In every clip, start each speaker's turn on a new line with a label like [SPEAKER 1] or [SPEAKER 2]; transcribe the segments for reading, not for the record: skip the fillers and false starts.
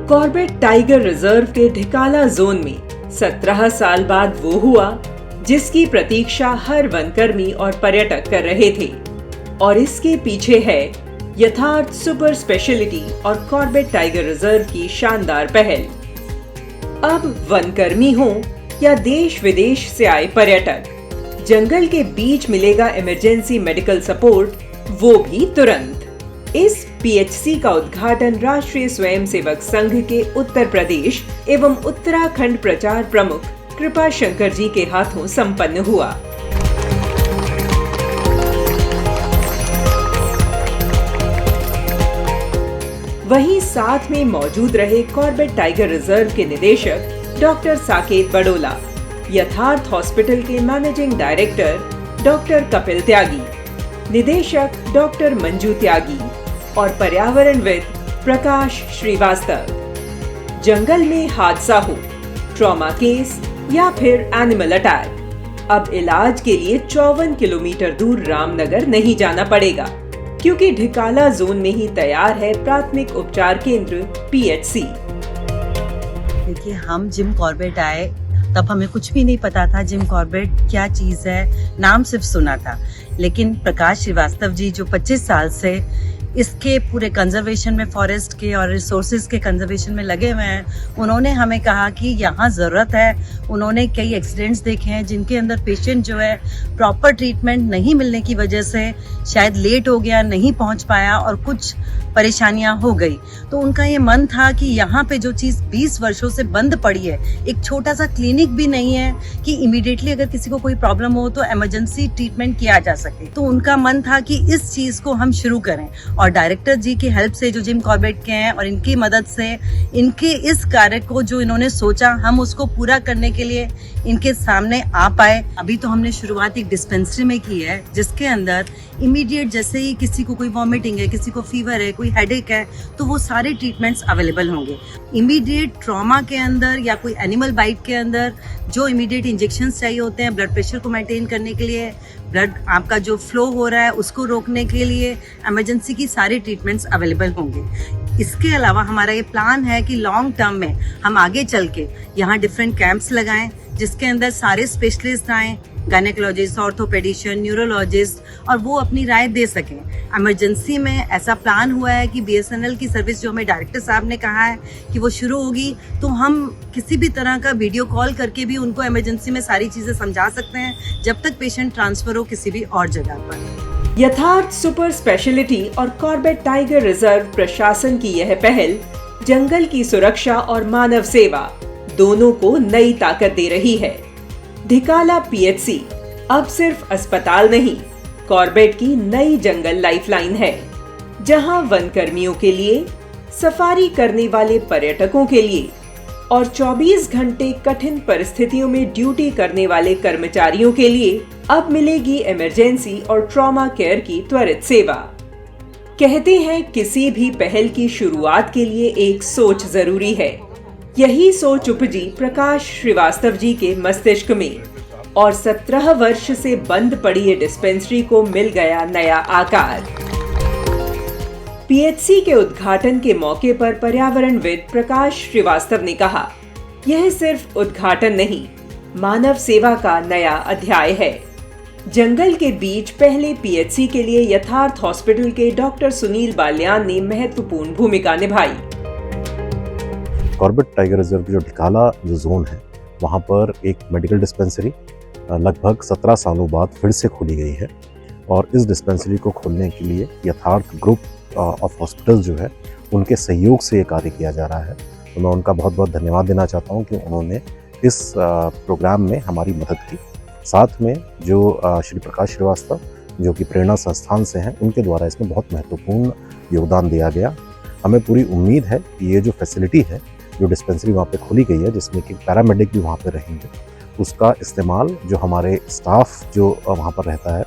[SPEAKER 1] Corbett tiger reserve के Dhikala zone में 17 साल बाद वो हुआ जिसकी प्रतीक्षा हर वनकर्मी और पर्यटक कर रहे थे। और इसके पीछे है यथार्थ सुपर स्पेशलिटी और कॉर्बेट टाइगर रिजर्व की शानदार पहल। अब वनकर्मी हो या देश विदेश से आए पर्यटक, जंगल के बीच मिलेगा इमरजेंसी मेडिकल सपोर्ट, वो भी तुरंत। इस पीएचसी का उद्घाटन राष्ट्रीय स्वयंसेवक संघ के उत्तर प्रदेश एवं उत्तराखंड प्रचार प्रमुख कृपा शंकर जी के हाथों संपन्न हुआ। वहीं साथ में मौजूद रहे कॉर्बेट टाइगर रिजर्व के निदेशक डॉक्टर साकेत बडोला, यथार्थ हॉस्पिटल के मैनेजिंग डायरेक्टर डॉक्टर कपिल त्यागी, निदेशक डॉक्टर मंजू त्यागी और पर्यावरणविद प्रकाश श्रीवास्तव। जंगल में हादसा हो, ट्रॉमा केस या फिर एनिमल अटैक, अब इलाज के लिए 54 किलोमीटर दूर रामनगर नहीं जाना पड़ेगा, क्योंकि ढिकाला जोन में ही तैयार है प्राथमिक उपचार केंद्र पीएचसी।
[SPEAKER 2] देखिए, हम जिम कॉर्बेट आए तब हमें कुछ भी नहीं पता था जिम कॉर्बेट क्या चीज है, नाम सिर्फ सुना था। लेकिन प्रकाश श्रीवास्तव जी जो 25 साल से इसके पूरे कंजर्वेशन में, फॉरेस्ट के और रिसोर्सेज के कंजर्वेशन में लगे हुए हैं, उन्होंने हमें कहा कि यहाँ ज़रूरत है। उन्होंने कई एक्सीडेंट्स देखे हैं जिनके अंदर पेशेंट जो है प्रॉपर ट्रीटमेंट नहीं मिलने की वजह से शायद लेट हो गया, नहीं पहुँच पाया और कुछ परेशानियां हो गई। तो उनका ये मन था कि यहाँ पे जो चीज़ 20 वर्षों से बंद पड़ी है, एक छोटा सा क्लिनिक भी नहीं है कि इमीडिएटली अगर किसी को कोई प्रॉब्लम हो तो इमरजेंसी ट्रीटमेंट किया जा सके। तो उनका मन था कि इस चीज़ को हम शुरू करें, और डायरेक्टर जी की हेल्प से, जो जिम कॉर्बेट के हैं, और इनकी मदद से, इनके इस कार्य को जो इन्होंने सोचा, हम उसको पूरा करने के लिए इनके सामने आ पाए। अभी तो हमने शुरुआत एक डिस्पेंसरी में की है, जिसके अंदर इमीडिएट जैसे ही किसी को कोई वॉमिटिंग है, किसी को फीवर है, कोई हेडेक है, तो वो सारे ट्रीटमेंट्स अवेलेबल होंगे। इमीडिएट ट्रॉमा के अंदर या कोई एनिमल बाइट के अंदर जो इमीडिएट इंजेक्शंस चाहिए होते हैं ब्लड प्रेशर को मेंटेन करने के लिए, ब्लड आपका जो फ्लो हो रहा है उसको रोकने के लिए, इमरजेंसी की सारी ट्रीटमेंट्स अवेलेबल होंगे। इसके अलावा हमारा ये प्लान है कि लॉन्ग टर्म में हम आगे चल के यहाँ डिफरेंट कैंप्स लगाएं, जिसके अंदर सारे स्पेशलिस्ट आएँ, गायनेकोलॉजिस्ट, ऑर्थोपेडिशियन, न्यूरोलॉजिस्ट, और वो अपनी राय दे सकें। इमरजेंसी में ऐसा प्लान हुआ है कि बीएसएनएल की सर्विस जो हमें डायरेक्टर साहब ने कहा है कि वो शुरू होगी, तो हम किसी भी तरह का वीडियो कॉल करके भी उनको इमरजेंसी में सारी चीज़ें समझा सकते हैं, जब तक पेशेंट ट्रांसफर हो किसी भी और जगह पर।
[SPEAKER 1] यथार्थ सुपर स्पेशलिटी और कॉर्बेट टाइगर रिजर्व प्रशासन की यह पहल जंगल की सुरक्षा और मानव सेवा दोनों को नई ताकत दे रही है। ढिकाला पीएचसी अब सिर्फ अस्पताल नहीं, कॉर्बेट की नई जंगल लाइफलाइन है, जहां वन कर्मियों के लिए, सफारी करने वाले पर्यटकों के लिए और 24 घंटे कठिन परिस्थितियों में ड्यूटी करने वाले कर्मचारियों के लिए अब मिलेगी इमरजेंसी और ट्रॉमा केयर की त्वरित सेवा। कहते हैं किसी भी पहल की शुरुआत के लिए एक सोच जरूरी है। यही सोच उपजी प्रकाश श्रीवास्तव जी के मस्तिष्क में, और 17 वर्ष से बंद पड़ी ये डिस्पेंसरी को मिल गया नया आकार। पीएचसी के उद्घाटन के मौके पर पर्यावरणविद प्रकाश श्रीवास्तव ने कहा, यह सिर्फ उद्घाटन नहीं, मानव सेवा का नया अध्याय है। जंगल के बीच पहले पीएचसी के लिए यथार्थ हॉस्पिटल के डॉक्टर सुनील बाल्यान ने महत्वपूर्ण भूमिका निभाई।
[SPEAKER 3] कॉर्बेट टाइगर रिजर्व की जो ढिकाला जो जोन है, वहाँ पर एक मेडिकल डिस्पेंसरी लगभग 17 सालों बाद फिर से खोली गई है, और इस डिस्पेंसरी को खोलने के लिए यथार्थ ग्रुप ऑफ हॉस्पिटल्स जो है, उनके सहयोग से ये कार्य किया जा रहा है। तो मैं उनका बहुत बहुत धन्यवाद देना चाहता हूँ कि उन्होंने इस प्रोग्राम में हमारी मदद की। साथ में जो श्री प्रकाश श्रीवास्तव जो कि प्रेरणा संस्थान से हैं, उनके द्वारा इसमें बहुत महत्वपूर्ण योगदान दिया गया। हमें पूरी उम्मीद है कि ये जो फैसिलिटी है, जो डिस्पेंसरी वहाँ पे खोली गई है, जिसमें कि पैरामेडिक भी वहाँ पे रहेंगे, उसका इस्तेमाल जो हमारे स्टाफ जो वहाँ पर रहता है,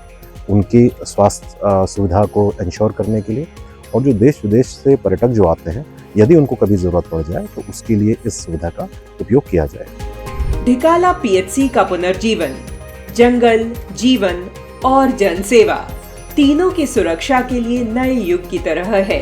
[SPEAKER 3] उनकी स्वास्थ्य सुविधा को इंश्योर करने के लिए, और जो देश विदेश से पर्यटक जो आते हैं, यदि उनको कभी ज़रूरत पड़ जाए तो उसके लिए इस सुविधा का उपयोग किया जाए।
[SPEAKER 1] ढिकाला पीएचसी का पुनर्जीवन जंगल, जीवन और जनसेवा तीनों की सुरक्षा के लिए नए युग की तरह है।